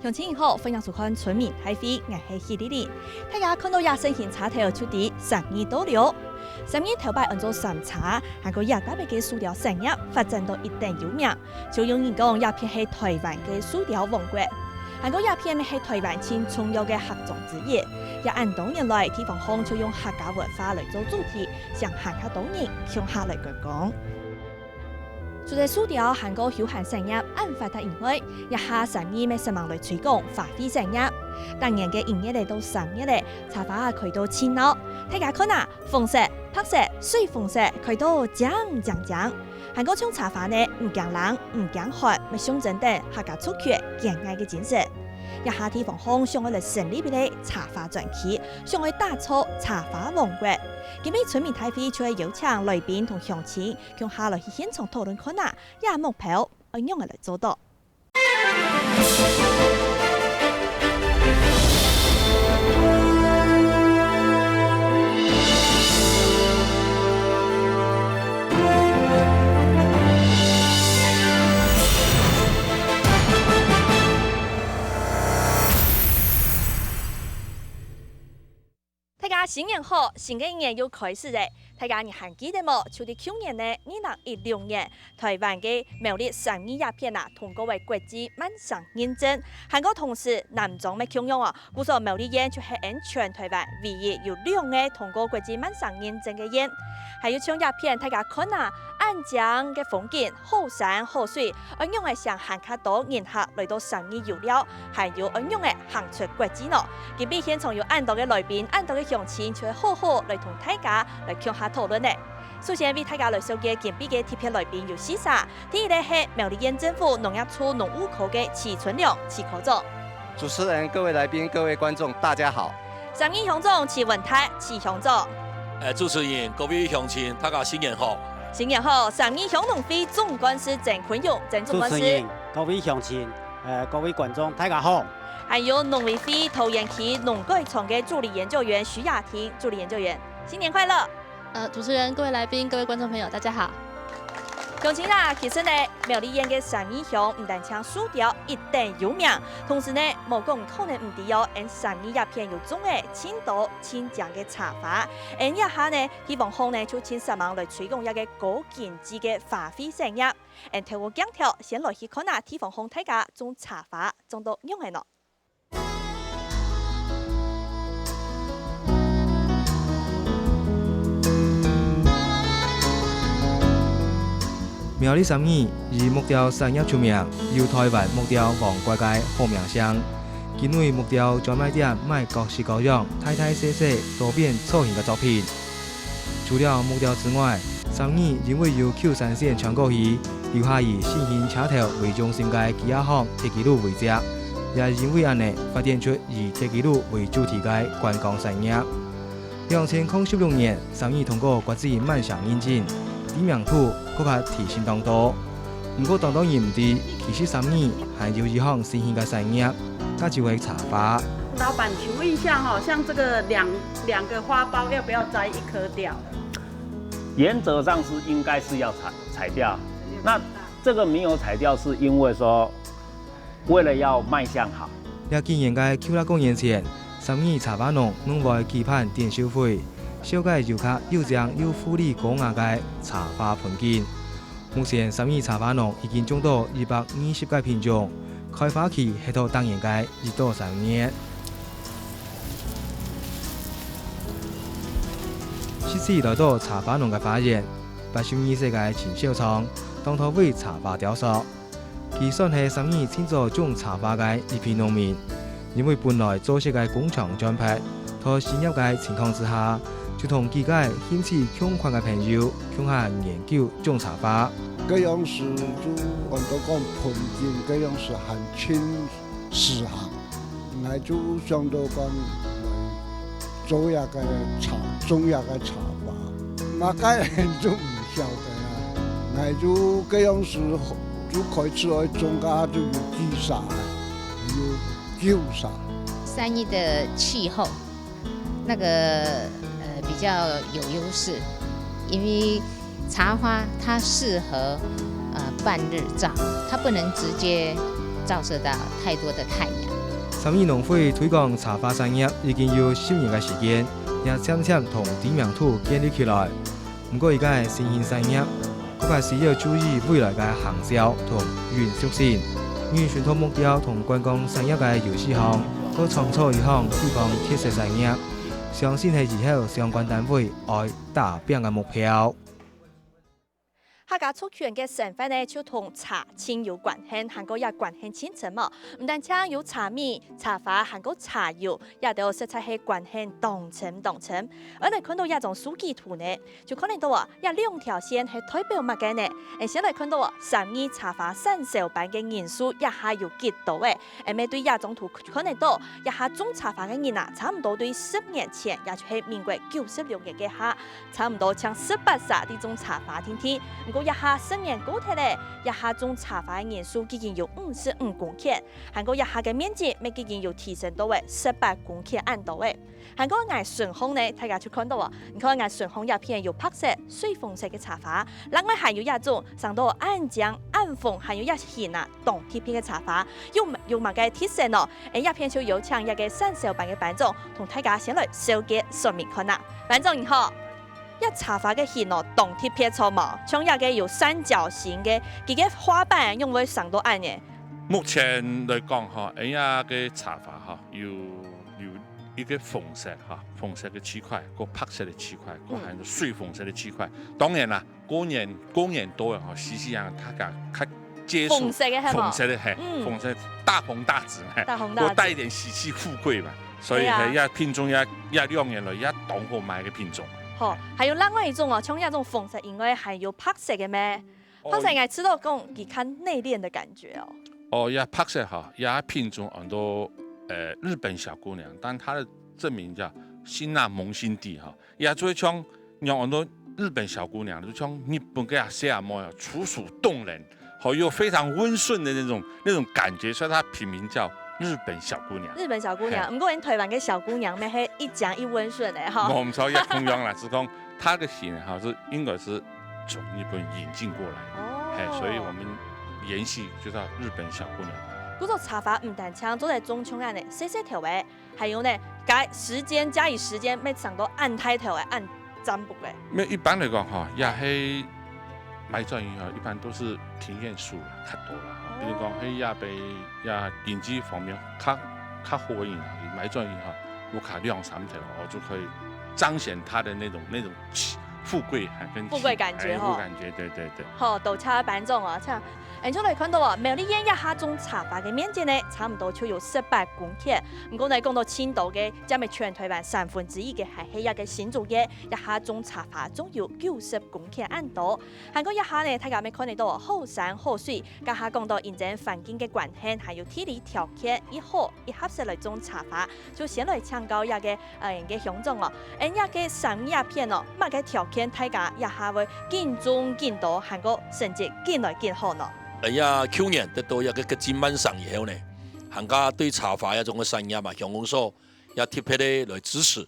乡亲以后分享出看村民太妃硬係喜哩哩，大家看到也身形茶頭出啲生意多了。生意頭擺按做山茶，韓國也特別嘅塑料產業發展到一定有名，就有人講也偏係台灣嘅塑料王國。韓國也偏係台灣前重要嘅客種之一，也按多年來地方鄉就用客家文化來做主題，向客家島人向下來講。除咗塑料，韓國休閒產業按發達以外，一下生意咪十萬來推廣花卉產業。當年嘅營業嚟到3月咧，茶花開到熱鬧，大家看啊，紅色、白色、水紅色開到獎。韓國種茶花呢，唔驚冷，唔驚寒，咪象徵等客家族群堅毅嘅精神。一下地方鄉想嚟成立嘅茶花傳奇，想去打造茶花王國。今日村民太妃就係邀請來賓同鄉親，向下來去現場討論看啊，也目標按樣嚟做到。大家新年好，新嘅一年又開始咧。大家你還記得冇？就喺去年呢，2016年，台灣嘅苗栗生意鴉片啊，通過為國際萬商認證。韓國同時南莊咪強用啊，故所苗栗煙就係全台灣唯一有2個通過國際萬商認證嘅煙。還有像鴉片，大家看啊，安江嘅風景，好山好水，安樣嘅向韓客島迎客來到生意有料，還有安樣嘅行出國際咯。今日現場有按到嘅來賓，按到嘅鄉親，就會好好來同大家來向下討論咧。首先為大家來紹介今日嘅特別來賓有4個，第一個係苗栗縣政府農業處農務科嘅齊春良齊科長。主持人、各位來賓、各位觀眾，大家好。生意鄉長齊文泰齊鄉長。主持人、各位鄉親，大家新年好。新年好，生意鄉農會總幹事鄭坤勇鄭總幹事。主持人、各位鄉親，各位觀眾，大家好。還有農委會桃園區農改場嘅助理研究員徐雅婷助理研究員，新年快樂。主持人、各位來賓、各位觀眾朋友，大家好。鄉親啦，其實呢，苗栗縣嘅生意鄉唔但搶塑料一定有名，同時呢，冇講可能唔知有因生意鴉片有種嘅青島、青江嘅茶花，因一下呢，地方鄉呢就請十萬來推廣一個高經濟嘅花卉產業，因透過鏡頭先來去看下地方鄉大家種茶花種到樣嘅咯。苗栗生意以木雕產業出名，有台灣木雕王國嘅好名聲。因為木雕專賣店賣各式各樣、大大小小、多變造型嘅作品。除了木雕之外，生意因為由秋山縣全國去留下以新興車頭為中心嘅機械行鐵軌路為隻，也因為安尼發展出以鐵軌路為主題嘅觀光產業。2016年，生意通過國際萬商認證。知名度更加提升當多，不過當然唔知，其實生意還有一項新興嘅產業，那就係茶花。老闆，請問一下哈，像這個兩個花苞要不要摘一顆掉？原則上是應該是要採掉，那這個沒有採掉，是因為說為了要賣相好。也今年嘅9公元前，生意茶花農會期盼電消費。小嘅遊客要將有富麗高雅嘅茶花盆景。目前生意茶花農已經種到120個品種，開花期係到當年嘅1到3年。這次來到茶花農嘅發現，82歲嘅陳小倉當初為茶花雕塑，佢算係生意清楚種茶花嘅一批農民，因為本來做些嘅工廠專拍，在新入嘅情況之下。就同幾個興趣窮困嘅朋友，向下研究種茶花。這樣是就按照講盆景，這樣是很輕適合，我就想到講做一個種一個茶花，那個人就唔曉得啦。我就這樣是就開始來種個就有機沙，有舊沙。山藝的氣候，那個。比較有優勢，因為茶花它適合半日照，它不能直接照射到太多的太阳。三义农会推广茶花产业已經有10年嘅時間，也漸漸同知名度建立起來。不過，而家嘅新興產業，佢係需要注意未來嘅行銷同延續性。與傳統目標同觀光產業嘅遊戲項，都創造一項地方特色產業，相信係以後相關單位愛達標嘅目標。客家族群嘅成分呢，就同茶青有關係，韓國也關係親切嘛。唔但止有茶米、茶花，韓國茶油也都實在係關係同層。我哋看到一種數據圖呢，就可能到啊，有2條線係代表乜嘅呢？先嚟看到啊，32茶花產銷班嘅人數一下有幾多嘅？咩對一種圖可能到一下種茶花嘅人啊，差唔多對10年前，也就係民國96年嘅下，差唔多像18歲啲種茶花天。一下10年過去咧，一下種茶花嘅人數已經有55公頃，韓國一下嘅面積咪已經有提升到18公頃咁多嘅。韓國藝順紅咧，大家就看到啊，你看藝順紅一片有白色、水紅色嘅茶花，另外還有一種上到暗漿、暗紅，還有一片啊銅鐵片嘅茶花，有乜嘅特色呢？一片就有請一個產銷班嘅班長同大家先來小結說明看啦。班長你好。一茶花嘅線哦，銅鐵片錯嘛，像一個有三角形嘅，佢嘅花瓣用會上到岸嘅。目前嚟講嚇，人家嘅茶花嚇有一個紅色嚇，紅色嘅區塊，個白色嘅區塊，個係水紅色嘅區塊。當然啦，過年多人嚇，時時大家接觸紅色嘅係嘛？紅色嘅係，紅色大紅大紫係，我帶一點喜氣富貴嘛，所以係一品種一2年來一當好賣嘅品種。好，還有另外一種哦，像一種紅色，應該還有白色嘅咩？白色我知道講，佢看內斂的感覺哦。哦，也白色哈，也品種很多日本小姑娘，但它的正名叫辛納蒙辛蒂哈，也做像讓很多日本小姑娘，就像日本嘅西亞模樣，楚楚動人，好有非常溫順的那種感覺，所以它品名叫日本小姑娘。日本小姑娘，唔過人台灣嘅小姑娘咩係一講一溫順嘅哈。我唔錯，也同樣啦，只講它的型哈是應該是從日本引進過來的，所以我們沿襲就叫日本小姑娘。嗰個茶花唔但唱做在中秋案嘅細條嘅，還有呢加以時間，咩上到按太頭嘅按占卜嘅。咩一般嚟講哈，也係買鑽魚哈，一般都是庭院數較多啦。比如講喺也被也經濟方面較好嘅人哈，買鑽魚哈，我卡2-3條，我就可以彰顯它的那種富貴跟富貴感覺哈。感覺對。好，豆茶班長啊，像你出嚟看到啊，苗栗縣一下種茶花嘅面積呢，差唔多就有18公頃。唔過你講到青島嘅，即係全台灣1/3嘅係起一嘅新竹縣，一下種茶花總有90公頃咁多。韓國一下呢，大家咪看得到好山好水，加下講到現在環境嘅關係，還有地理條件一好，一合適嚟種茶花，就先來搶購一個人嘅鄉種哦。一個3葉片哦，乜嘅條件大家一下會見種見多，韓國成績見來見好呢。去年得到一個金滿賞以後呢，韓家對茶花一種嘅產業嘛，鄉公所也特別的來支持，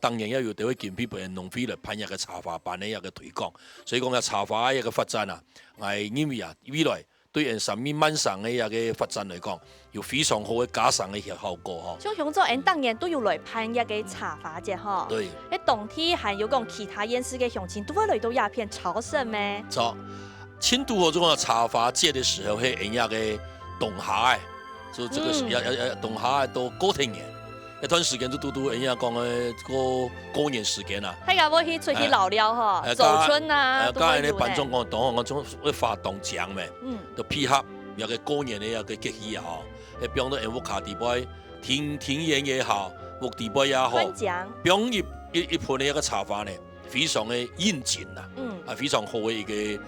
當然也有對經費俾農會來辦一個茶花班的一個推廣，所以講茶花一個發展啊，因為未來對人上面滿賞的一個發展來講，有非常好嘅加上嘅效果像鄉長當然都要來辦一個茶花節嗬。對。喺冬天還有講其他縣市嘅鄉親都會來到一片朝聖咩？錯。青都嗰種茶花節的時候，係人家嘅冬夏，就這個冬夏到過庭年，一段時間都人家講嘅過年時間啊。大家會去出去聊聊嗬，走春啊，都會有咧。當然，班長講當我種會發動獎咩，就配合一個過年嘅一個節氣也好，誒，比方到屋下地擺庭園也好，屋地擺也好，比方一盤嘅一個茶花呢，非常嘅應景啊，係非常好嘅一個。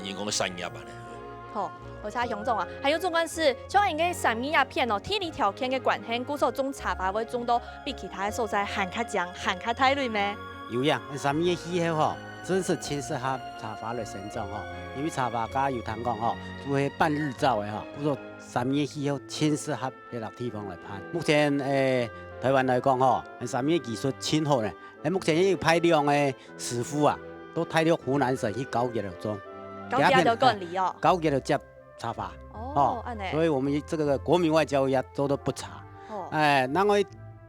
人工嘅產業啊！好，我查鄉長啊，還有種關是像人嘅產業片哦，地理條件嘅關係，故所種茶花會種到比其他嘅所在還較強、還較大類咩？有呀，產業氣候吼，真是親適合茶花嚟生長吼，因為茶花家有通講吼，做係半日照嘅吼，故所產業氣候親適合呢個地方嚟攀。目前台灣來講吼，產業技術真好咧，目前有派兩嘅師傅啊，都派到湖南省去教佢哋種。9月就趕嚟哦， 9月就接茶花，哦，安尼。所以我们这个国民外交也做得不差。哦，咱我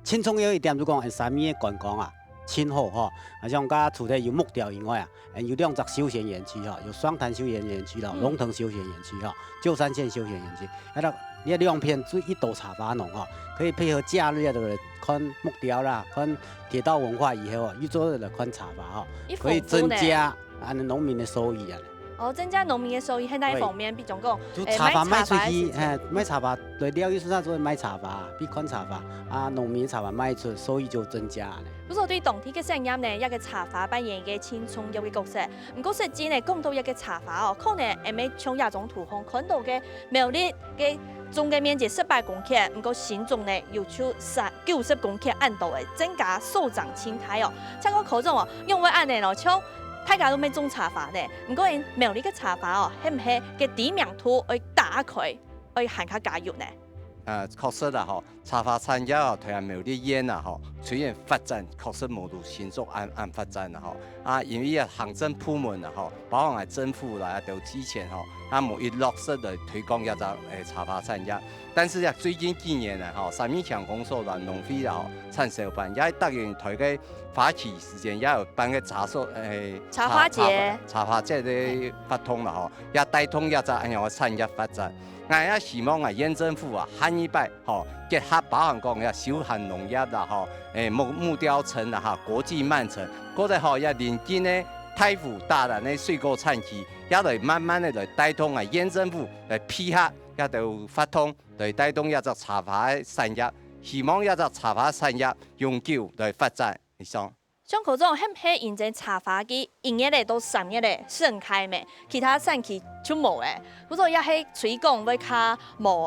青葱有一点就讲，三面的观光啊，亲好吼，啊像甲除了有木雕以外啊，有2只休闲园区哈，有双潭休闲园区啦、龙腾休闲园区哈、旧山线休闲园区，你2片做一道茶发农哈，可以配合假日的看木雕啦，看铁道文化以后啊，又做了看茶发哈，可以增加农民的收益啊。哦，增加农民的收益，喺那方面比总共，茶发卖出去，卖茶发，对了，艺术上做卖茶发，比看茶发啊，农民茶发卖出，收益就增加咧。不過對當地嘅聲音呢，一個茶花扮演嘅輕重要嘅角色。唔過實際呢，講到一個茶花哦，可能係咪像亞種土風看到嘅苗栗嘅總嘅面積18公頃，唔過心中呢要求90公頃按度嘅增加數長青苔哦。像個口中哦，因為按呢咯，像大家都未種茶花呢，唔過因苗栗嘅茶花哦，係唔係嘅地名土去打開，去行下加油呢？確實啦，茶花產業啊，同埋苗栗縣啊，雖然發展確實冇到迅速按發展啦，因為行政部門啊，包括政府啦，都之前冇一落實嚟推廣一個茶花產業。但是最近幾年啊，三面鄉公所啦、農會啦、產銷辦也答應推嘅花期時間，也有辦個茶花節嘅發通啦，也帶動一個咁樣嘅產業發展。我也希望縣政府下一擺結合包含講小型農業啦，木雕城啦，國際慢城，嗰啲也臨近呢太湖大蘭嘅水果產區，也嚟慢慢的嚟帶動縣政府嚟配合，也就發通嚟帶動一隻茶花產業，希望一隻茶花產業永久嚟發展。以上。像嗰種係唔係現在茶花嘅營業咧都3月咧盛開咩？其他產區就冇咧。嗰種也係推廣會較冇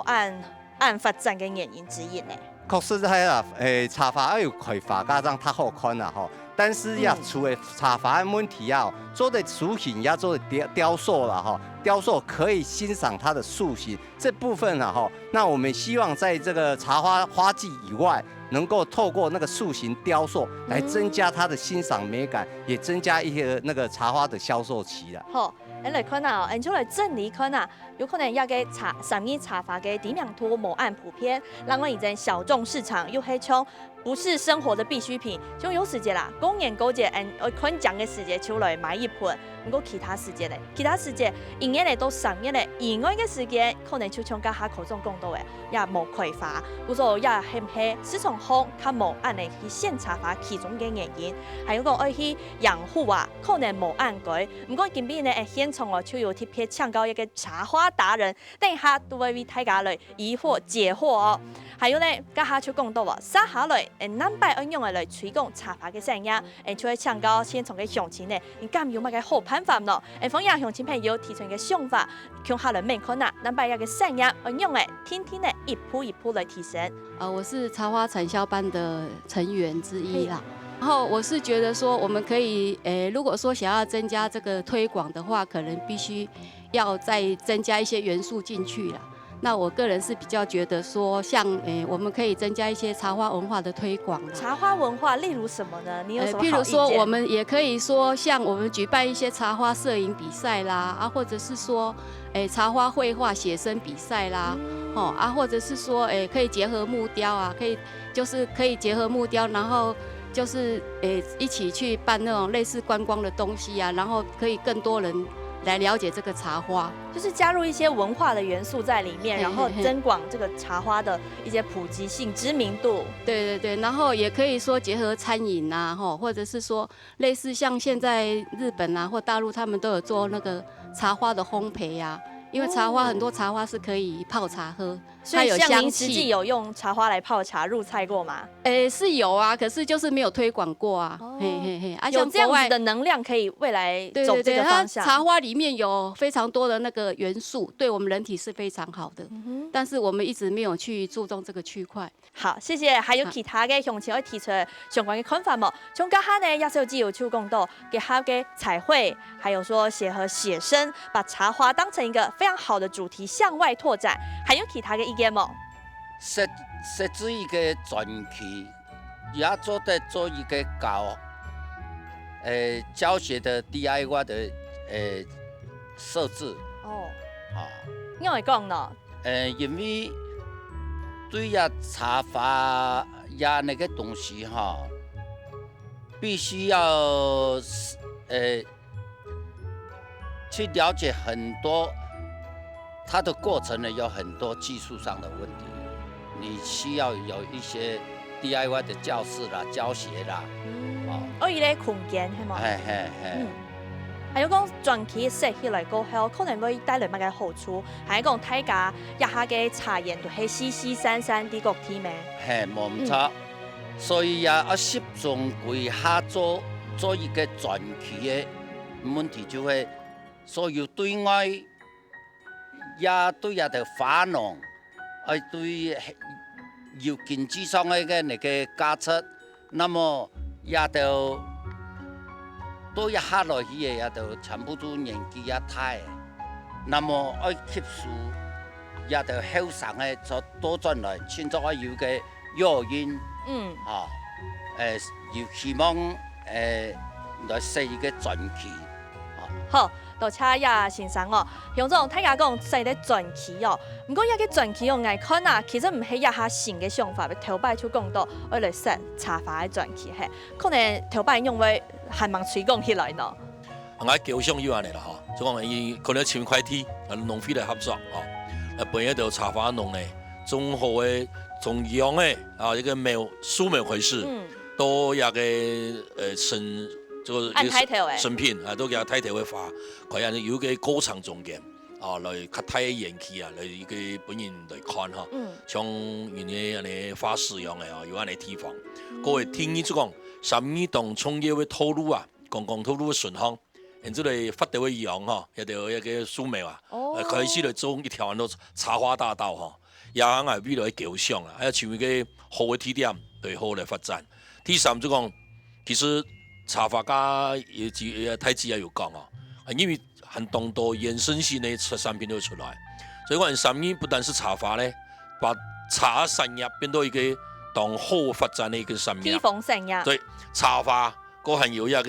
按發展嘅原因之一咧。確實係啦，茶花要開花加上太好看啦，但是也除了茶花的問題啊，做的塑形也做的雕塑啦，雕塑可以欣賞它的塑形這部分啊，那我們希望在這個茶花花季以外，能夠透過那個塑形雕塑來增加它的欣賞美感，也增加一些那個茶花的銷售期啦。好，你嚟看啊，你出嚟整理看啊，有可能一個三面茶花嘅地面圖冇按普遍，讓我現在小眾市場又係從不是生活的必需品，像有時節啦，公園過節，我看獎嘅時節出來買一盆，唔過其他時節咧，其他時節營業咧都3月咧，以外嘅時間可能就像家下口中講到嘅，也冇開花，故所也係唔係市場好，較冇按嚟去選茶花其中嘅原因，還有講愛去養護啊，可能冇按佢，唔過今邊咧現場哦，就有特別請到一個茶花達人，等一下都會為大家來疑惑解惑哦。還有咧，家下就講到啊，接下來南北應用嚟推廣茶花嘅產業，就會請到現場嘅鄉親咧，你敢有乜嘅好辦法咯？歡迎鄉親朋友提出嘅想法，向下來面看啊，南北一個產業應用嚟天天咧一步一步來提升。我是茶花產銷班的成員之一啦。然後我是覺得說，我們可以，如果說想要增加這個推廣的話，可能必須要再增加一些元素進去啦。那我個人是比較覺得說，像我們可以增加一些茶花文化的推廣。茶花文化，例如什麼呢？你有什麼好意見？譬如說，我們也可以說，像我們舉辦一些茶花攝影比賽啦，或者是說，茶花繪畫寫生比賽啦，或者是說，可以結合木雕啊，可以結合木雕，然後就是一起去辦那種類似觀光的東西啊，然後可以更多人來了解這個茶花，就是加入一些文化的元素在裡面，然後增廣這個茶花的一些普及性、知名度。對對對，然後也可以說結合餐飲啊，或者是說類似像現在日本啊或大陸，他們都有做那個茶花的烘焙啊。因為茶花很多茶花是可以泡茶喝，所以像您實際有用茶花來泡茶入菜過嗎？是有啊，可是就是沒有推廣過啊。有這樣子的能量可以未來走這個方向。茶花裡面有非常多的那個元素，對我們人體是非常好的。但是我們一直沒有去注重這個區塊。好，謝謝。還有其他嘅鄉親可以提出相關嘅看法冇？從家下呢，也是有自由處講到結合嘅彩繪，還有說結合寫生，把茶花當成一個非常好的主題向外拓展。還有其他嘅意見冇？設置一個專區，也做一個教學的 DIY 的設置。哦。因为讲呢，因为对呀茶发呀那个东西哈，必须要去了解很多，它的过程呢有很多技术上的问题，你需要有一些 DIY 的教室啦、教学啦，我伊个空间系嘛，还有讲全期设起来过后，可能会带来乜嘅好处？还有讲大家一下嘅茶园都係西西散散啲各體咩？冇唔錯，所以呀，要集中規劃做一個全期嘅問題，就係所有對外也對呀嘅花農，對有經濟上嘅那個價值，那麼也就。都一下落去嘅也就全部都年紀也大，那麼愛吸收也就後生嘅就多進來，現在有嘅誘因，要希望來設一個傳奇。好，多謝葉先生哦，向總大家講設啲傳奇哦，不過一個傳奇用嚟看啊，其實唔係一下新嘅想法，頭擺出講到我嚟設茶花嘅傳奇係，可能頭擺用為還蠻推廣起來呢。我橋上有安尼啦嗬，就講伊可能簽塊地，農會來合作嗬，本一條茶花農呢，種好嘅、種養嘅一個苗樹苗開始，都一個按睇頭嘅成品都叫睇頭嘅花，佢有個高層重建來較睇延期來一個本人來看嗬，像原來安尼花市樣嘅有安尼地方，各位聽伊就講。3年當創業嘅套路啊，公共套路嘅順項，然之後嚟發到嘅樣嗬，一條一個樹苗啊，開始嚟種一條都茶花大道嗬，也係未來嘅構想啦，係成為一個好嘅起點，對好嚟發展。第三就講，其實茶花家也太子也有講啊，因為很多衍生性嘅產品都出來，所以講3年不但是茶花咧，把茶產業變到一個當好發展嘅一個產業。提防產業。對。茶花，嗰還有一個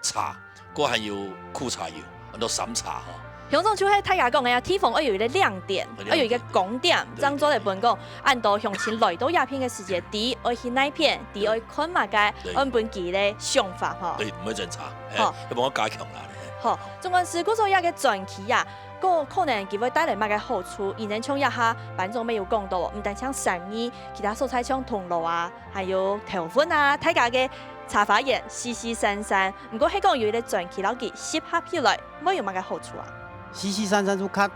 茶，嗰還有苦茶油，很多散茶嗬。向總就係大家講嘅，提防我有一個亮點，我有一個公點，張做嚟本講，按到向前來到鴉片嘅時節，第一愛去那片，第二看馬街，按本記嘅想法嗬。對，唔係正茶，要幫我加強啦。好，總管是嗰種一個傳奇啊。個可能佢會帶來乜嘅好處，而能從一下版中沒有講到，唔但像3年其他蔬菜像銅鑼啊，還有頭份啊，大家嘅茶花園西西散散，唔過係講有啲傳奇老嘅適合起來，冇有乜嘅好處啊？西西散散就較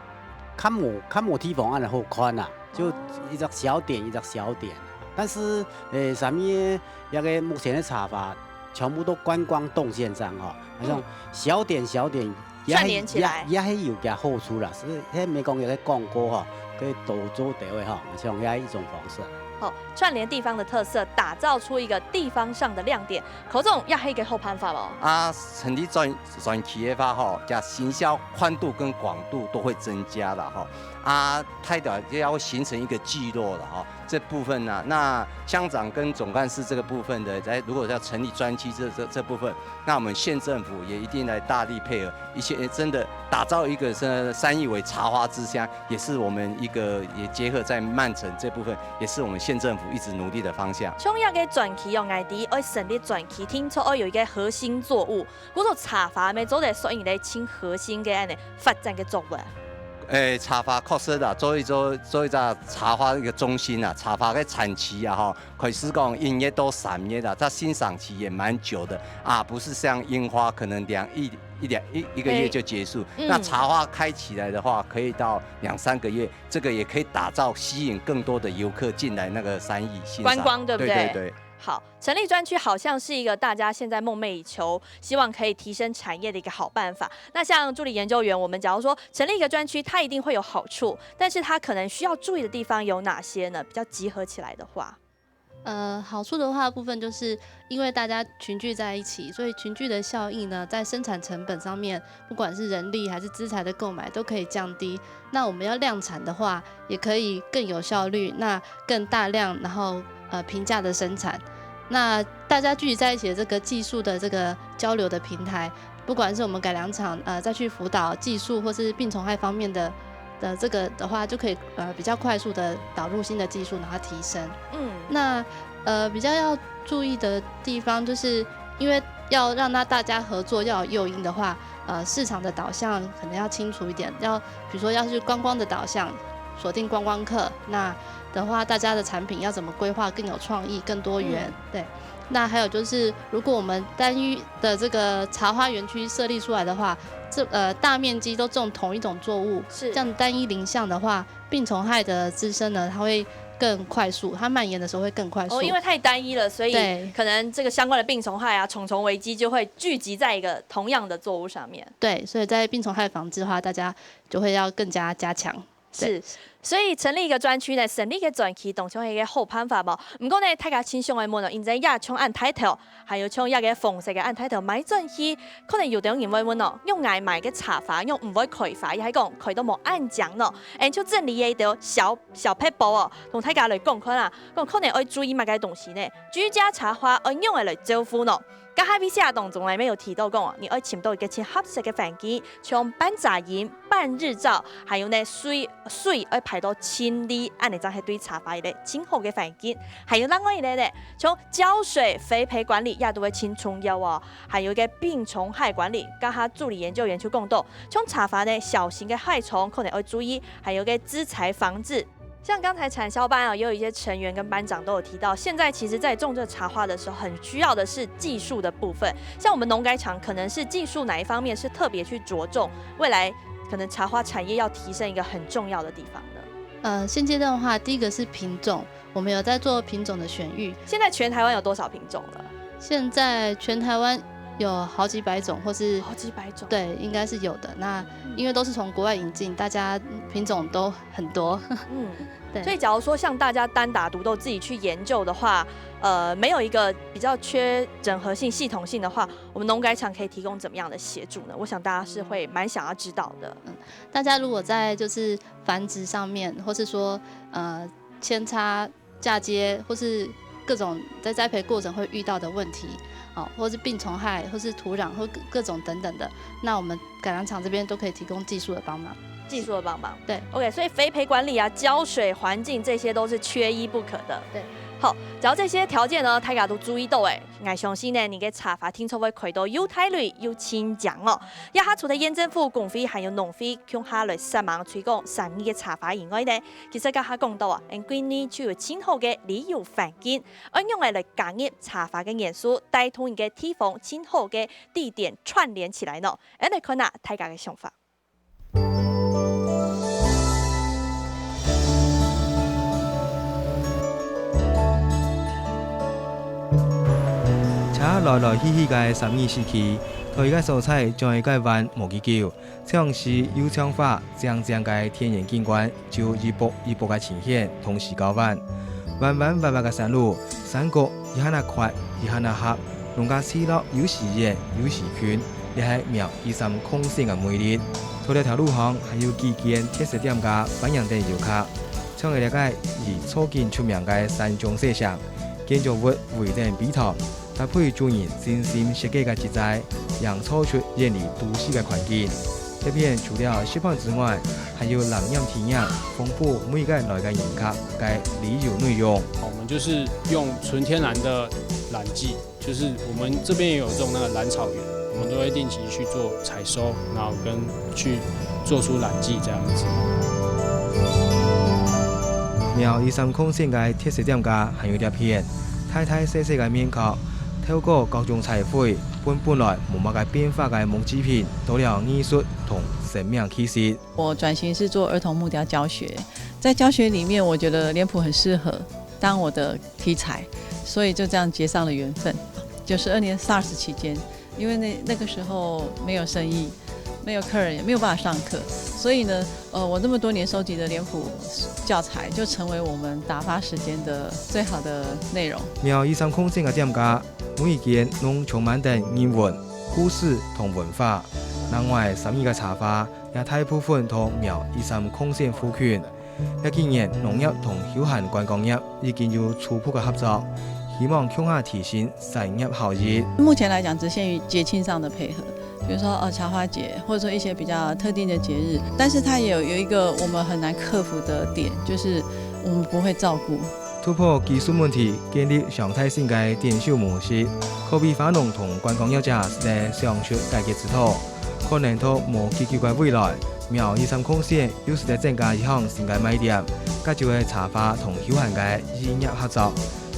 冇地方按得好看啊，就一隻小點一隻小點，但是3年一個目前的茶花全部都觀光動線上哦，好像小點小點。串聯起來，也係有嘅好處啦。所以喺美國有啲廣告哈，可以多做地位哈，像這樣一種方式。好，串聯地方的特色，打造出一個地方上的亮點。口總也係一個好辦法咯。成立專企業化哈，加行銷寬度跟廣度都會增加了哈。太屌要形成一個聚落了哈。這部分呢，那鄉長跟總幹事這個部分的，如果要成立專區這部分，那我們縣政府也一定來大力配合，一些真的打造一個3義為茶花之鄉，也是我們一個也結合在曼城這部分，也是我們縣政府一直努力的方向。從一個傳奇用愛啲，愛成立傳奇，聽出愛有一個核心作物，嗰個茶花咪做嚟屬於嚟清核心嘅安尼發展嘅作物。茶花確實啦，做一個茶花一個中心啊，茶花嘅產期啊，哈，可是講1月到3月啦，它欣賞期也蠻久的啊，不是像櫻花可能一個月就結束。那茶花開起來的話，可以到2-3個月，這個也可以打造吸引更多的遊客進來那個3義欣賞。觀光對不對？對對對。好，成立專區好像是一個大家現在夢寐以求，希望可以提升產業的一個好辦法。那像助理研究員，我們假如說成立一個專區，它一定會有好處，但是它可能需要注意的地方有哪些呢？比較集合起來的話，好處的話部分就是因為大家群聚在一起，所以群聚的效益呢，在生產成本上面，不管是人力還是資材的購買都可以降低。那我們要量產的話，也可以更有效率，那更大量，然後平價的生產。那大家聚集在一起的這個技術的這個交流的平台，不管是我們改良廠再去輔導技術或是病蟲害方面的的这个的话，就可以比较快速的导入新的技术，然后提升。那比较要注意的地方，就是因为要让大家合作要有诱因的话，市场的导向可能要清楚一点，比如说要是观光的导向，锁定观光客，那的话大家的产品要怎么规划更有创意、更多元，对。那还有就是，如果我们单一的这个茶花园区设立出来的话，大面积都种同一种作物，这样单一林相的话，病虫害的滋生呢，它会更快速，它蔓延的时候会更快速。因为太单一了，所以可能这个相关的病虫害啊、虫危机就会聚集在一个同样的作物上面。对，所以在病虫害防治的话，大家就会要更加加强。是，所以成立一个专区呢，成立一个专区，当然是一个好办法无。不过呢，大家清想的问哦，现在也像按抬头，还有像一个方式嘅按抬头买转去，可能有啲人会问哦，用爱买嘅茶法，用唔会开法，亦系讲佢都冇按讲咯。就这里嘅一条小撇步哦，同大家来讲看啦，讲可能要注意乜嘅东西呢？居家茶花要用嚟招呼咯。刚才 VCR 当中，里面有提到讲，你要请到一个合适嘅环境，像半杂音、半日照，还有呢水要排到清理，安尼才系对茶花一个很好嘅环境。还有另外一个呢，像浇水、肥培管理也都会很重要哦。还有一个病虫害管理，刚才助理研究员去讲到，像茶花呢小型嘅害虫可能要注意，还有一个资材防治。像刚才产销班也有一些成员跟班长都有提到，现在其实在种这茶花的时候，很需要的是技术的部分。像我们农改场可能是技术哪一方面是特别去着重，未来可能茶花产业要提升一个很重要的地方呢？现阶段的话，第一个是品种，我们有在做品种的选育。现在全台湾有多少品种了？现在全台湾有好几百种，或是好几百种，对，应该是有的。那因为都是从国外引进，大家品种都很多。对。所以假如说像大家单打独斗自己去研究的话，没有一个比较缺整合性、系统性的话，我们农改场可以提供怎么样的协助呢？我想大家是会蛮想要知道的。大家如果在就是繁殖上面，或是说扦插、嫁接，或是各种在栽培过程会遇到的问题。或是病虫害，或是土壤，或各种等等的，那我们改良场这边都可以提供技术的帮忙。技术的帮忙，对 ，OK， 所以肥培管理啊、浇水、环境这些都是缺一不可的。对，好，只要这些条件呢，大家都注意到诶，我相信呢，你嘅茶花听说会开到又太累又清强哦。一下除了县政府、公费还有农费，向下来帮忙推广产业嘅茶花以外呢，其實家下講到啊，今年就有很好嘅旅遊環境，而用嚟加入茶花嘅元素，帶同一個地方很好嘅地點串聯起來呢。嚟看下大家嘅想法。茶來來去去嘅3年時期，推嘅蔬菜將一個灣無幾久，像是有槍法將嘅天然景觀就一步一步嘅呈現，同時交換，彎彎彎彎嘅山路，山谷一下那闊，一下那狹，農家視落有時熱有時圈，亦係苗以上空線嘅魅力。除了條路行，還有幾間特色店家歡迎啲遊客，將佢哋嘅以初見出名嘅山中色相，建築物為定比頭。搭配專人精心設計嘅節制，讓超出遠離都市嘅環境。這邊除了食飯之外，還有藍飲體驗，豐富每個來嘅遊客嘅旅遊內容。我們就是用純天然的染劑，就是我們這邊也有種那個藍草原，我們都會定期去做採收，然後跟去做出染劑這樣子。苗以上空線嘅特色店家還有啲片，太細細嘅面殼。透過各種彩繪，本來冇乜嘅變化嘅木製品，到了藝術同生命氣息。我轉型是做兒童木雕教學，在教學裡面，我覺得臉譜很適合當我的題材，所以就這樣結上了緣分。92年 SARS 期間，因為那個時候沒有生意，沒有客人，也沒有辦法上課，所以呢，我那麼多年收集的臉譜教材就成為我們打發時間的最好的內容。苗以上空線嘅店家。每一間攏充滿的人文、故事同文化。另外，3年嘅茶花也大部分同苗以上空線賦權。今年農業同休閒觀光業已經有初步嘅合作，希望向下提升產業效益。目前來講，只限於節慶上的配合。比如说茶花节，或者说一些比较特定的节日，但是它也有一个我们很难克服的点，就是我们不会照顾。突破技术问题，建立常态性嘅电销模式，可比发农同观光业者嚟上出解决之道，可能到无奇奇怪未来。苗23空线有时在增加一项新嘅卖点，甲就係茶花同休閒嘅產業合作。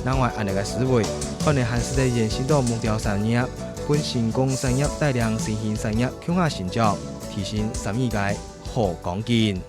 另外，安尼嘅思維可能還是在延伸到木雕產業，本成功產業帶領新興產業向下成長，提升產業嘅好光景。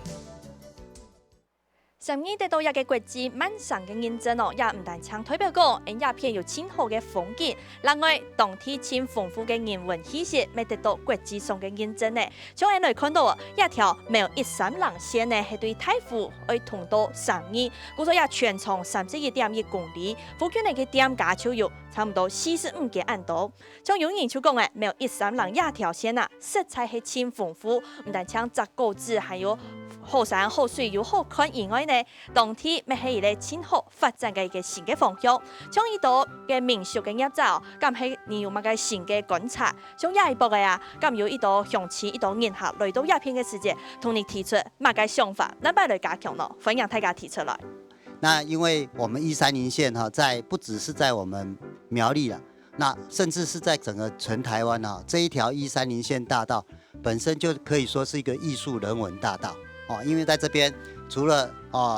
12得到一個國際漫賞嘅認證哦，也唔但僅代表講，影片有真好嘅風景，另外當地真豐富嘅人文氣息，咪得到國際上嘅認證呢。從我哋看到哦，一條沒有136線呢，係對大湖愛通到12，故所也全長31.1公里，附近嘅店家就有差唔多45個案道。從有人就講誒，沒有136一條線啊，色彩係真豐富，唔但僅摘果子，還有好山好水又好看以外呢，當地咪係一個真好發展嘅一個新嘅方向。像呢度嘅民俗嘅業者，咁係你有乜嘅新嘅觀察？像下一步嘅啊，咁有一道向前一道人客來到鴉片嘅世界，同你提出乜嘅想法，咱擺來加強咯，分享大家提出來。那因為我們130線哈，在不只是在我們苗栗啦，那甚至是在整個全台灣哈，這一條130線大道本身就可以說是一個藝術人文大道。哦，因為在這邊除了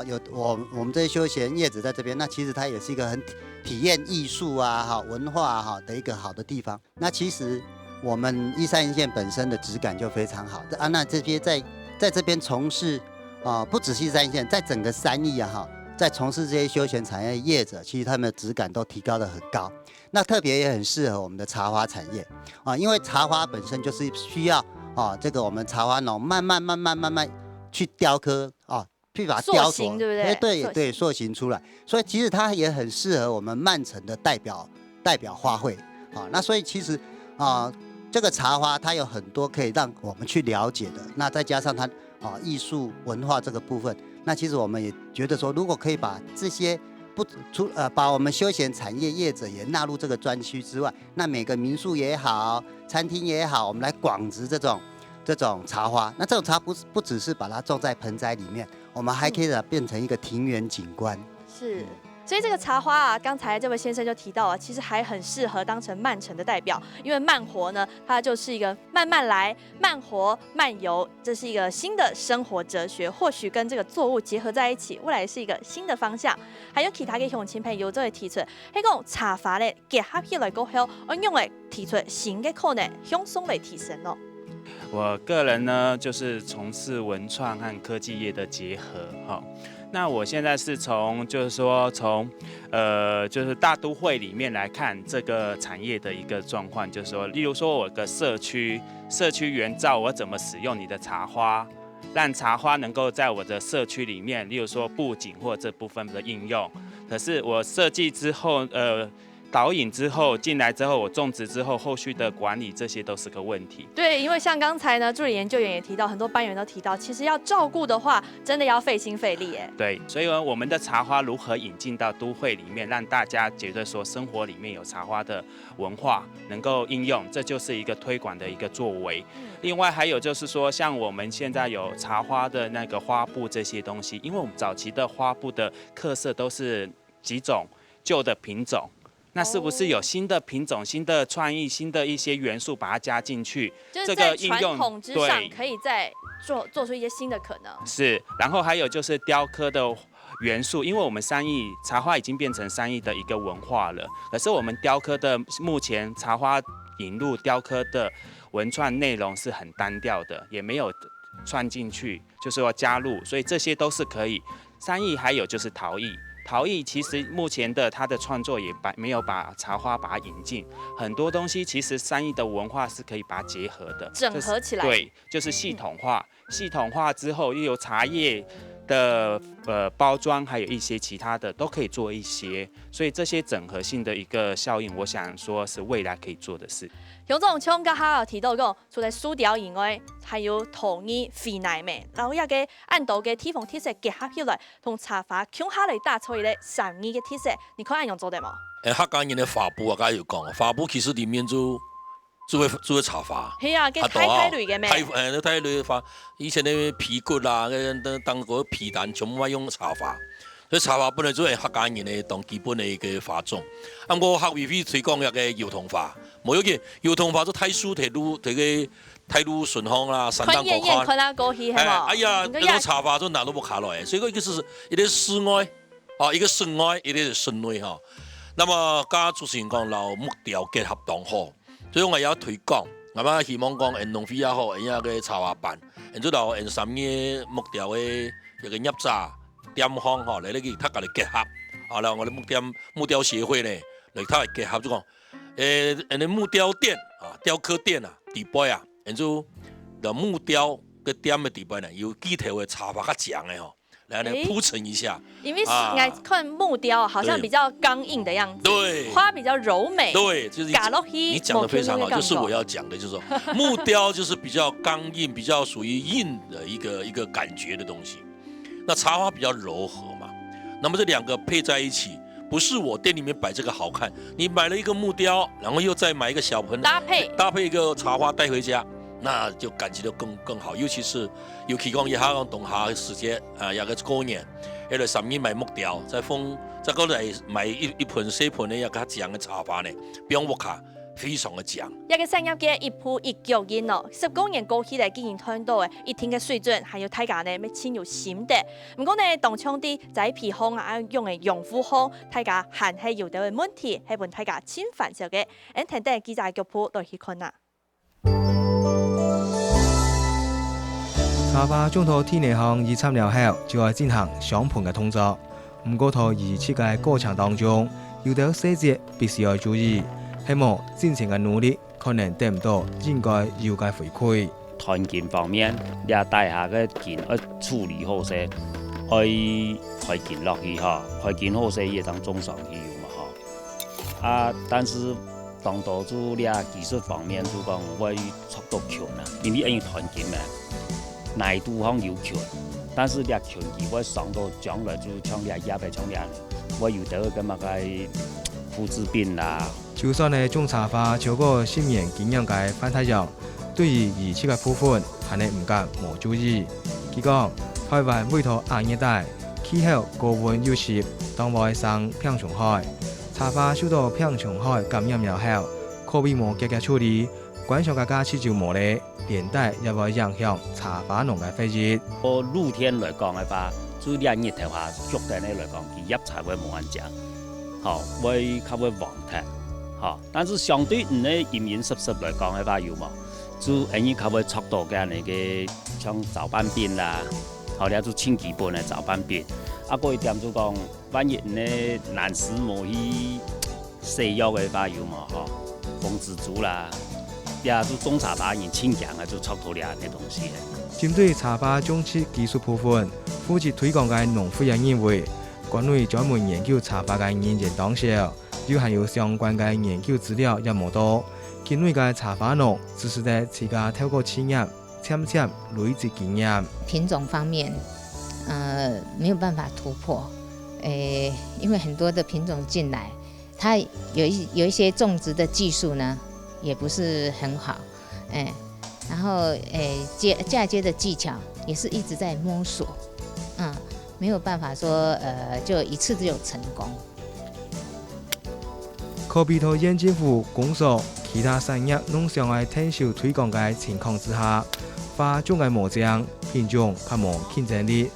有我們這些休閒業者在這邊，那其實它也是一個很體驗藝術啊、文化哈的一個好的地方。那其實我們130線本身的質感就非常好啊。那這邊在這邊從事不只是130線，在整個3義啊哈，在從事這些休閒產業業者，其實他們的質感都提高得很高。那特別也很適合我們的茶花產業啊，因為茶花本身就是需要這個我們茶花農慢慢去雕刻去把它雕琢，對不對？對，塑形出來。所以其實它也很適合我們曼城的代表花卉啊。那所以其實這個茶花它有很多可以讓我們去了解的。那再加上它藝術文化這個部分，那其實我們也覺得說，如果可以把這些把我們休閒產業業者也納入這個專區之外，那每個民宿也好，餐廳也好，我們來廣植這種茶花，那這種茶不只是把它種在盆栽裡面，我們還可以把它變成一個庭園景觀。是，所以這個茶花啊，剛才這位先生就提到啊，其實還很適合當成曼城的代表，因為慢活呢，它就是一個慢慢來、慢活、慢遊，這是一個新的生活哲學，或許跟這個作物結合在一起，未來是一個新的方向。還有其他嘅鄉親朋友就會提出，喺講茶花咧結合起來過後，我用嚟提出新嘅可能，向上嚟提升咯。我個人呢，就是從事文創和科技業的結合，哈。那我現在是就是大都會裡面來看這個產業的一個狀況，就是說，例如說我個社區園造，我怎麼使用你的茶花，讓茶花能夠在我的社區裡面，例如說布景或這部分的應用。可是我設計之後，導引之後進來之後，我種植之後，後續的管理這些都是個問題。對，因為像剛才呢，助理研究員也提到，很多班員都提到，其實要照顧的話，真的要費心費力耶。對，所以我們的茶花如何引進到都會裡面，讓大家覺得說生活裡面有茶花的文化能夠應用，這就是一個推廣的一個作為。另外還有就是說，像我們現在有茶花的那個花布這些東西，因為我們早期的花布的特色都是幾種舊的品種。那是不是有新的品種、新的創意、新的一些元素把它加進去？就是在傳統之上，可以再做出一些新的可能。是，然後還有就是雕刻的元素，因為我們3義茶花已經變成3義的一個文化了。可是我們雕刻的目前茶花引入雕刻的文創內容是很單調的，也沒有串進去，就是說加入，所以這些都是可以。3義還有就是陶藝。陶藝其實目前的它的創作也沒有把茶花把它引進，很多東西其實3義的文化是可以把它結合的，整合起來。對，就是系統化，系統化之後又有茶葉的包裝，還有一些其他的都可以做一些，所以這些整合性的一個效應，我想說是未來可以做的事。有種像剛才有提到講，除了塑雕以外，還有陶藝、肥奶味，然後一個按道嘅地方特色結合起來，同茶花向下嚟打出一個3義嘅特色，你可以按用做得冇？客家人嘅花布啊，家有講，花布其實裡面就做茶花。係啊，嘅太類嘅咩？太類花，以前的皮骨啦，當嗰皮蛋全部用茶花。所以茶花本來就係客家人嘅當基本嘅一個花種。我客委會推廣一個油桐花，冇要緊，油桐花都太舒鐵路，個太路順風啦，山丹過看。看下過去係嘛？哎呀，那種茶花都拿都不下來，所以一個是一個室外，一個室外，一個是室內哈。那麼家主持人講老木雕結合當好，所以我要推廣，係嘛？希望講農會也好，一個茶花班，然之後3個木雕嘅一個入閘。點方吼嚟呢個大家嚟結合，啊啦，我哋木雕協會咧嚟睇嚟結合就講，你木雕店啊，雕刻店啊，底部啊，然之後木雕嘅店嘅底部呢，有幾條嘅茶花較長嘅吼，來鋪陳一下。因為愛看木雕，好像比較剛硬的樣子，對，花比較柔美，對，就是你講得非常好，就是我要講的，就是說木雕就是比較剛硬，比較屬於硬的一個感覺的東西。那茶花比較柔和嘛，那麼這兩個配在一起，不是我店裡面擺這個好看，你買了一個木雕，然後又再買一個小盆搭配一個茶花帶回家，那就感覺就更好。尤其講一下講冬夏時節啊，有個過年，喺度3月買木雕，再過來買一盆4盆的一個這樣的茶花呢，不用握卡。非常嘅強，一個產業嘅一步一腳印咯，10公年過起來竟然看到嘅一天嘅水準，還有大家呢咩親有心得。唔過呢，當場啲栽培好啊，用嘅用戶好，大家還係有啲嘅問題，係問大家千煩少嘅。咁聽聽記者腳步來去看啦。茶花種到天氣項已參了後，就要進行上盤嘅動作。唔過喺儀器嘅過程當中，有啲細節必須要注意。希望之前嘅努力可能得唔到應該要嘅回饋。團建方面，也大下嘅件要處理好些，愛開建落去哈，開建好些也當種上去嘛哈。啊，但是當到做咧技術方面就講我速度強啦，因為因團建嘛，難度方有強，但是咧強技我上到將來就搶咧也被搶咧，我有得咁啊個副治病啦。就算係種茶花超過10年經驗嘅范太陽，對於儀器嘅部分係你唔敢冇注意。佢講台灣每套亞熱帶氣候高溫要濕，當外生病蟲害，茶花受到病蟲害感染了後，可被冇積極處理，觀賞嘅假期就冇咧，連帶也會影響茶花農嘅發展。我露天來講嘅話，就兩日頭下足地咧來講，佢入茶會冇人講，好會較會黃體。好，但是相對呢嚴嚴實實來講嘅話，有冇就容易較會速度嘅那個像早班變啦，後嚟就千基本嘅早班變。啊，嗰一點就講，萬一呢難時冇去製藥嘅話，有冇嗬？風蜘蛛啦，也就種茶花人千強嘅就速度啲嘅東西。針對茶花種植技術部分，負責推廣嘅農會認為，關於專門研究茶花嘅人員當少。又還有相關嘅研究資料也冇多，境內嘅茶花農只是在自家透過經驗漸漸累積經驗。品種方面，沒有辦法突破，因為很多的品種進來，它有一些種植的技術呢，也不是很好，然後嫁接的技巧也是一直在摸索，沒有辦法說就一次就成功。可比到縣政府、工商、其他產業農商嘅探索推廣嘅情況之下，花種嘅模樣、品種及無競爭力，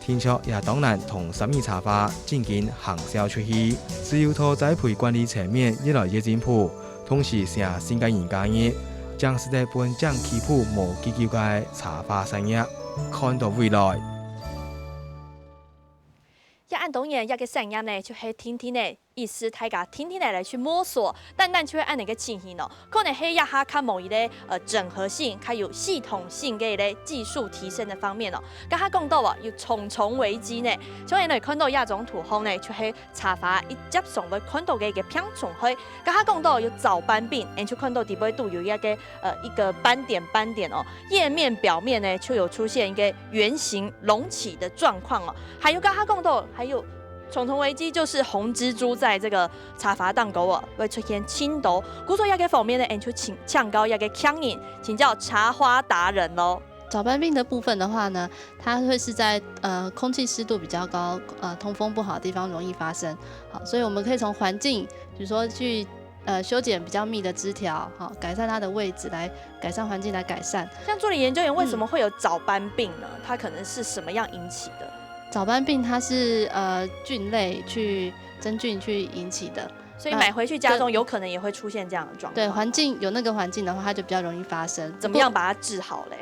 天朝也當然同3葉茶花進行行銷出去。只有到栽培管理層面越來越進步，同時成新嘅研究業，將是在本將起步無結構嘅茶花產業看到未來。一按當然一個產業呢，就係天天呢。意思大家天天來去摸索，但就會按那個情形咯，可能係一下較某一個整合性，較有系統性嘅一個技術提升的方面咯。咁下講到啊，有重重危機呢，所以你看到亞種土方呢，就係茶花一接上會看到嘅一個病蟲害。咁下講到有早斑病，你就看到底部都有一個斑點哦，葉面表面呢就有出現一個圓形隆起的狀況哦。還有咁下講到，還有重重危机就是红蜘蛛在这个茶花档沟啊会出现青毒，故所要给方面呢，就抢高要给抢引，请教茶花达人喽。早斑病的部分的话呢，它会是在空气湿度比较高、通风不好的地方容易发生。好，所以我们可以从环境，比如说去修剪比较密的枝条，好，改善它的位置，来改善环境，来改善。像助理研究员为什么会有早斑病呢？它可能是什么样引起的？早斑病它是菌类真菌去引起的。所以买回去家中有可能也会出现这样的状况。对，环境有那个环境的话，它就比较容易发生。怎么样把它治好嘞？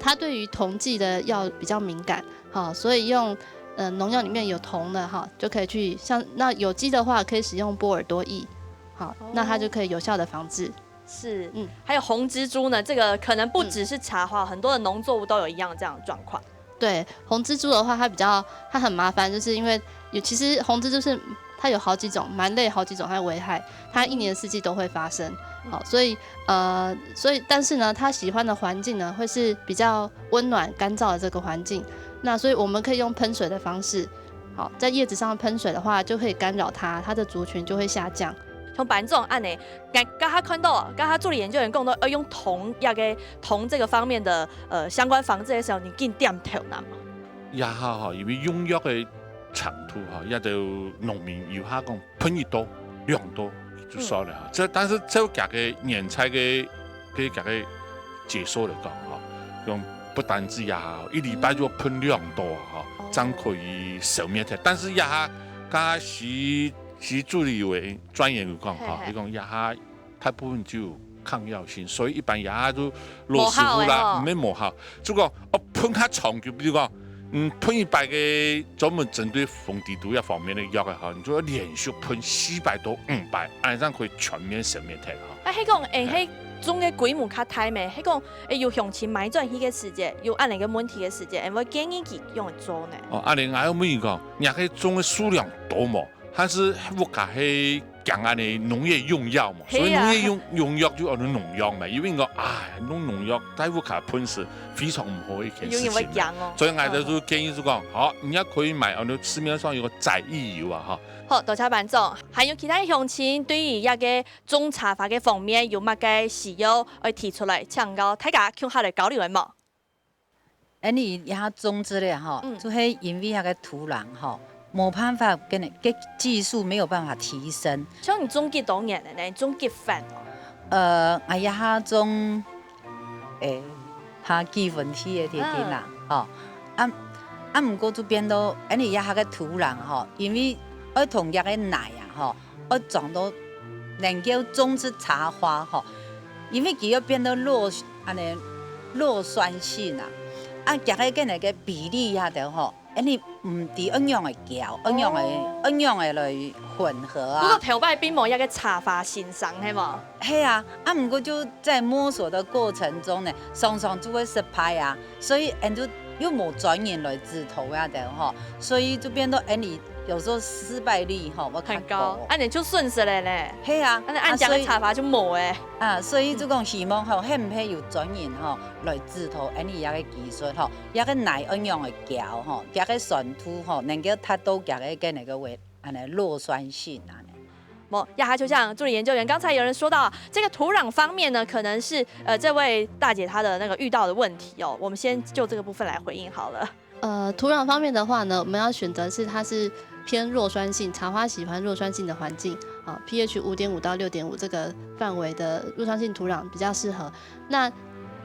它对于酮剂的药比较敏感，好，所以用农药里面有酮的哈，就可以去像那有机的话，可以使用波尔多液，好，那它就可以有效的防治。是，还有红蜘蛛呢，这个可能不只是茶花，很多的农作物都有一样这样的状况。对，红蜘蛛的话，它很麻烦，就是因为其实红蜘蛛是它有好几种，蛮类好几种它的危害，它一年四季都会发生。好，所以但是呢，它喜欢的环境呢，会是比较温暖、干燥的这个环境。那所以我们可以用喷水的方式，好，在叶子上喷水的话，就可以干扰它的族群就会下降。像班总按呢，跟他看到，跟他助理研究员讲到要用铜，要给铜这个方面的相关防治的时候，你更点头呢嘛？也下哈，因为用药的程度哈，也就农民有下讲喷越多量多。就算了哈，但是就价个年菜嘅价个解说来讲哈，用不单止呀，一礼拜就喷量多哈，这样可以消灭它。但是呀，加徐助理为专业来讲哈，你讲呀，大部分就有抗药性，所以一般呀都老师傅啦，唔免磨好。如果我喷较长，就比如讲。喷100个专门针对风地毒药方面的药嘅哈，你就要连续喷400到500，按上可以全面消灭它哈。迄讲迄种嘅规模较大咩？迄讲要向前买转迄个时间，有按那个问题嘅时间，我建议佢用嚟做呢。哦，另外我们讲，人家种的数量多嘛，还是物价系讲安尼农业用药嘛，所以农业用药就按农药嘛，因为讲弄农药在物价喷是非常唔好一件事情。所以我哋就建议就讲，好，人家可以买按照市面上有个载意油啊，哈。好，多谢班总。还有其他乡亲对于一个种茶法嘅方面有乜嘅需要，而提出来请教大家向下嚟交流嘅冇？你遐种植咧吼，就是因为遐个土壤吼。没办法，跟技术没有办法提升。像你种几多年了呢？你种几番哦？哎呀，种基本体的天天啦，吼，不过就变到，你遐个土壤吼，因为要同遐个奶啊，吼，要长到能够种植茶花吼，因为佢要变到弱酸性啊，夹个跟那个比例遐的吼。你唔伫一样的搅，一样的来混合啊。不过头摆并冇一个茶法欣赏，系冇？系啊，不过就在摸索的过程中呢，常常就会失败啊，所以就又冇专业来指头呀的吼，所以就变到你有时候失败率吼我很高，你就顺势了嘞。系啊，按讲的茶法就冇诶。所以就讲希望吼，系唔系有专业吼来指头你遐个技术吼，遐个奶一样的搅吼，遐个酸土吼，能够达到遐个跟那个为弱酸性啊。亚哈就像助理研究员刚才有人说到，这个土壤方面呢，可能是这位大姐她的那个遇到的问题哦。我们先就这个部分来回应好了。土壤方面的话呢，我们要选择它是偏弱酸性，茶花喜欢弱酸性的环境啊 ，pH 5.5到6.5这个范围的弱酸性土壤比较适合。那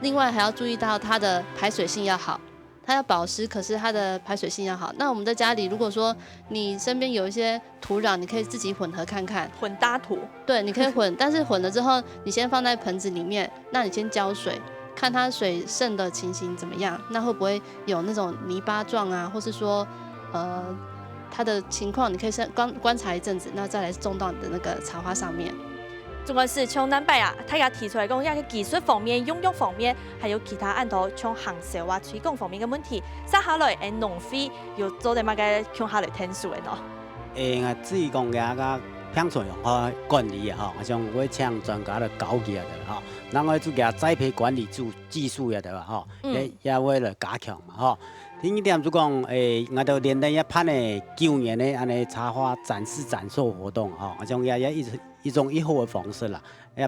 另外还要注意到它的排水性要好。它要保湿，可是它的排水性要好。那我们在家里，如果说你身边有一些土壤，你可以自己混合看看，混搭土。对，你可以混，但是混了之后，你先放在盆子里面，那你先浇水，看它水渗的情形怎么样，那会不会有那种泥巴状啊，或是说它的情况，你可以先观察一阵子，那再来种到你的那个茶花上面。总归是像南北啊，他也提出来讲，一个技术方面、用药方面，还有其他按头像行销啊、推广方面嘅问题，接下来农费又做啲乜嘅向下来听数嘅喏。我至于讲嘅个品种和管理啊，好像我请专家来教起来的哈，然后就给栽培管理技术也对吧哈，也会来加强嘛哈。第一点就讲，我哋连带也办的9年的安尼插花展示展售活动吼，啊种也一种以后的方式啦，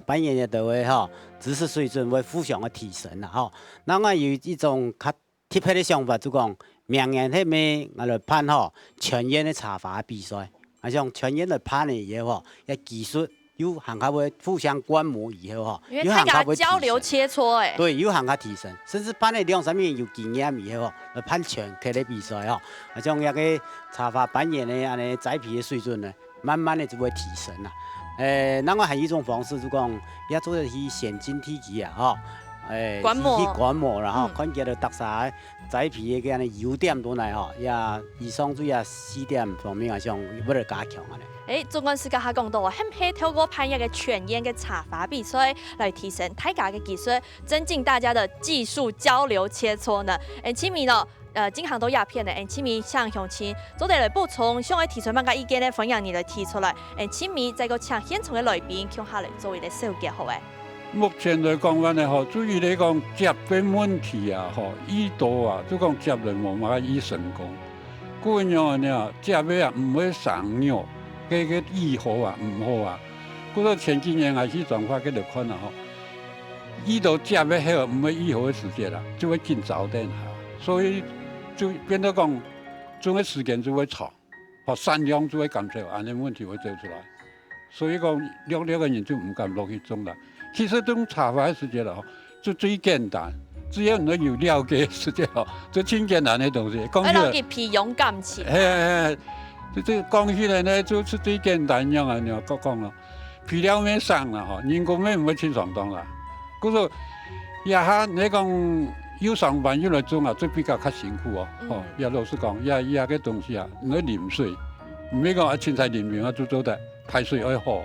扮演也都会吼，知识水准会互相的提升啦吼。那我有一种较特别的想法，就讲明年迄面我来办吼全院的插花比赛，啊像全院来办的以后吼，也技术。有行较会互相观摩以后哈，因为大家交流切磋对，有行较提升，甚至办了2-3年有经验以后，来办全体的比赛哈，啊种那个插花扮演的安尼栽培的水准呢，慢慢的就会提升啦。那我还有一种方式就讲，也做的去现金体系啊哈，去观摩啦哈，看见到特色栽培的个安尼优点在哪哈，也以上主要4点方面啊，上要来加强啊咧。总管是甲他讲到啊，很配透过攀一个全院嘅插花比赛来提升大家嘅技术，增进大家的技术交流切磋呢。前面呢，经常都鸦片的，前面向乡亲做啲来补充，想要提出乜嘅意見咧，分享你来提出来。前面再個請現場嘅來賓向下嚟做一個小結好誒。目前來講話咧，吼，至於你講接嘅問題啊，吼，醫道啊，都講接嚟冇乜醫成功。嗰樣呢，接嘅啊唔會上藥。個醫好啊，唔好啊，嗰個前幾年係去轉發嗰度看啦吼，醫到接嘅好唔會醫好嘅時間啦，就會更早點下，所以就變得講，種嘅時間就會長，和產量就會減少，安尼問題會走出來，所以講兩個人就唔敢落去種啦。其實種插花嘅時間啦，就最簡單，只要你有了解嘅時間吼，就真簡單嘅東西。我留意皮勇敢起。這講起來呢，就是最簡單樣啊！你講咯，皮料面上啦，嗬，人工面唔會清爽當啦。嗰個也下你講要上班要來做啊，就比較較辛苦哦。哦，也老實講，也個東西啊，你淋水，唔係講啊凊彩淋面啊，做得排水要好，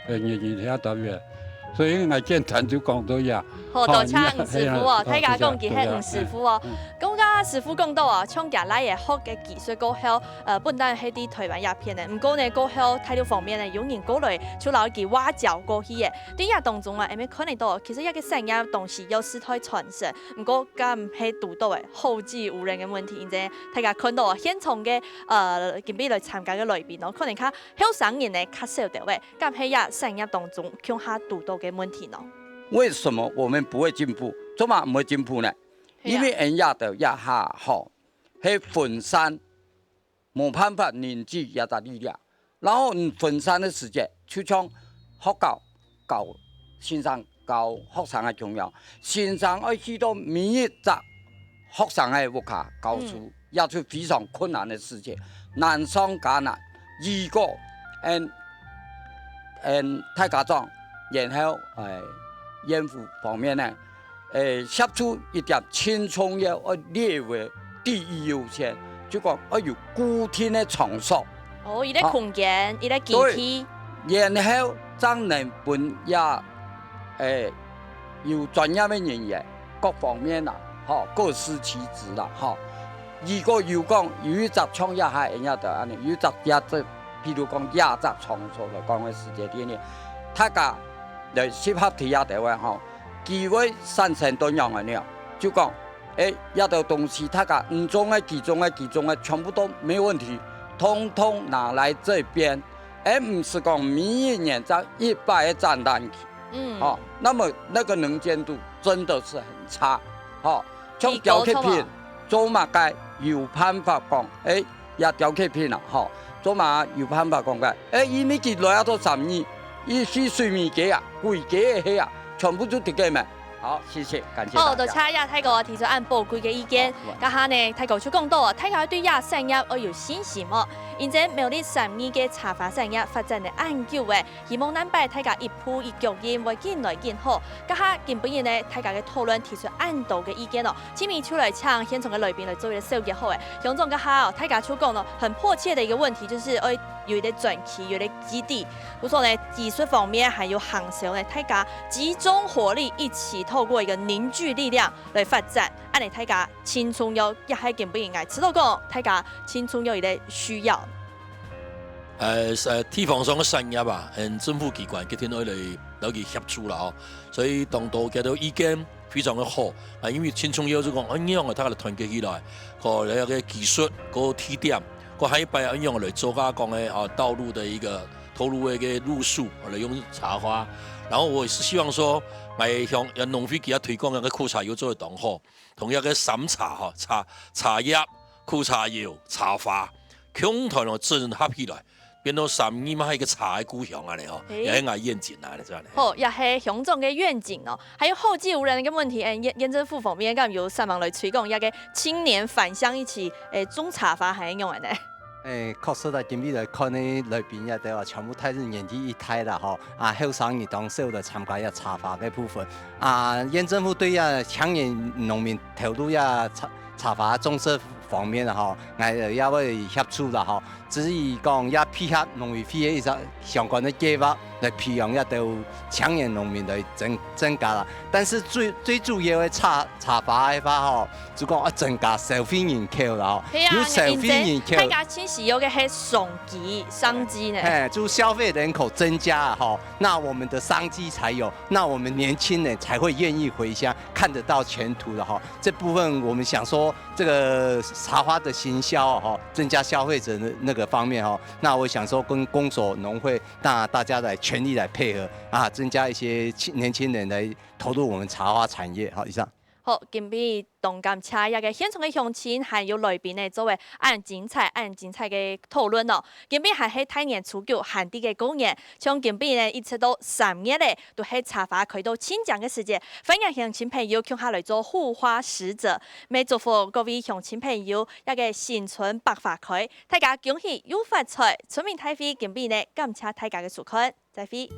日睇特別。所以我簡單就講到呀。好，多謝吳師傅哦，睇下講佢係吳師傅哦。咁家師傅講到啊，搶架來嘅學嘅技術過後，本單係啲台灣鴉片嘅，唔過呢過後態度方面呢，有人過來就攞佢挖角過去嘅。啲嘢當中啊，係咪可能到其實一個產業東西有時太傳承，唔過咁唔係獨到嘅後繼無人嘅問題，而且大家看到啊，現場嘅準備來參加嘅來賓咯，可能較後生人呢較少啲嘅，咁喺一產業當中向下獨到嘅問題咯。為什麼我們不會進步？做嘛唔會進步呢？因為人家的也下好，係分散，冇辦法凝聚一個力量。然後分散的時間，就像學校教先生教學生嘅重要，先生要去到每一集學生嘅屋企教書，也是非常困難的事情，難上加難。如果太家長，然後應付方面呢，寫出一點青春要列為第一優先，就講要有固定的場所。哦，一個空間，一個基地。然後真能本也有專業的人員，各方面啦，嚇各司其職啦，嚇。如果有講有一隻創業係人家就安尼，有一隻譬如講亞雜場所嚟講嘅世界啲呢，大家嚟適合睇下台灣吼，機會產生多樣嘅了，就講一道東西，大家唔種嘅、幾種嘅，全部都沒問題，通通拿來這邊，而唔是講每一年在100個展覽去，哦，那麼那個能見度真的是很差，哦，像雕刻品做乜嘅有辦法講，也雕刻品啦，吼。做嘛有辦法講嘅？因為佢來到3年，伊去水面嘅啊，貴嘅嘅啊，全部都得嘅咩？好，謝謝，感謝大家。好，就請亞太哥提出按寶貴嘅意見。家下呢，太哥出講到啊，大家對亞產業要有信心哦。現在苗栗3年嘅茶花產業發展得按久嘅，希望南北大家一步一腳印，會更來更好。家下今本日呢，大家嘅討論提出按道嘅意見哦。前面出來請現場嘅來賓來做一個小結好嘅。楊總家下哦，大家出講咯，很迫切的一個問題就是有啲轉期，有啲基地，我說呢技術方面還有行銷呢，大家集中火力一起透過一個凝聚力量來發展，按你大家青春有也係見不應該，知道講大家青春有一個需要。地方上嘅產業啊，政府機關佢天來去協助啦，所以當到嘅到意見非常的好啊，因为青春有这讲怎样的，大家来团结起来，个那个技术个提点，个海摆怎样来做加讲的啊道路的一个投入的一个路数，来用茶花。然后我也是希望说，来向农会给他推广那个苦茶油做的同好，同样个散茶哈茶叶、苦茶油、茶花，共同的整合起来。变到三二嘛，一个茶的故乡啊，嘞吼，也是俺愿景啊，这样嘞。好，也是乡长的愿景哦。还有后继无人的一个问题，验政府方面，咁有上网来推广一个青年返乡一起种茶花係用嘅呢？確實啦，今日來看呢裏邊也都話全部睇是年紀一態啦，吼啊，後生兒當少的參加一茶花嘅部分啊，縣政府對呀青年農民投入呀茶花種植方面啊，吼，我也會協助啦，吼。至於講也配合農委會一個相關的計劃來培養一到青年農民來增加啦。但是最主要的茶花嘅話，吼，就講增加消費人口啦，吼，有消費人口。大家其實有嘅係商機呢。就消費人口增加哈，那我們的商機才有，那我們年輕人才會願意回鄉，看得到前途的哈。這部分我們想說，這個茶花的行銷哈，增加消費者的那個方面哈，那我想說跟公所、農會，那大家來全力來配合啊，增加一些年輕人來投入我們茶花產業。好，以上。好，今日動感車一個現場嘅鄉親，還有來賓呢，作為精彩嘅討論咯。今日係喺大年初九旱地嘅公園，從今日呢一直到3月呢，都係茶花開到清江嘅時節。歡迎鄉親朋友共下來做護花使者，咪祝福各位鄉親朋友一個新春百花開，大家恭喜有發財。村民大會今日呢感謝大家嘅收看，再會。